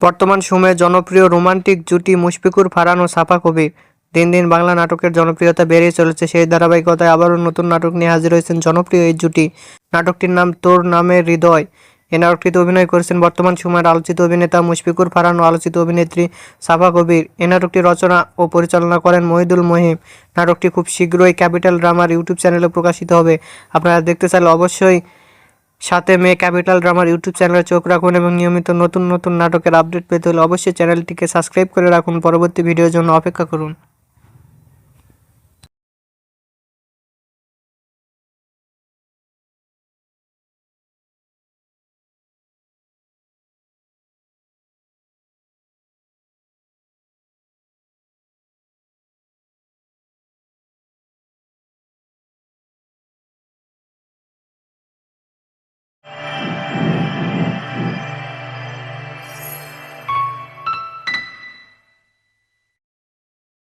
বর্তমান সময়ে জনপ্রিয় রোমান্টিক জুটি মুশফিকুর ফারহান ও সাফা কবির। দিন দিন বাংলা নাটকের জনপ্রিয়তা বেড়েই চলেছে। সেই ধারাবাহিকতায় আবারও নতুন নাটক নিয়ে হাজির হয়েছেন জনপ্রিয় এই জুটি। নাটকটির নাম তোর নামে হৃদয়। এই নাটকটিতে অভিনয় করেছেন বর্তমান সময়ের আলোচিত অভিনেতা মুশফিকুর ফারহান ও আলোচিত অভিনেত্রী সাফা কবির। এই নাটকটি রচনা ও পরিচালনা করেন মহিদুল মহিম। নাটকটি খুব শীঘ্রই ক্যাপিটাল ড্রামার ইউটিউব চ্যানেলে প্রকাশিত হবে। আপনারা দেখতে চাইলে অবশ্যই 7 মে ক্যাপিটাল ড্রামার ইউটিউব চ্যানেলে চোখ রাখুন এবং নিয়মিত নতুন নতুন নাটকের আপডেট পেতে হলে অবশ্যই চ্যানেলটিকে সাবস্ক্রাইব করে রাখুন। পরবর্তী ভিডিওর জন্য অপেক্ষা করুন।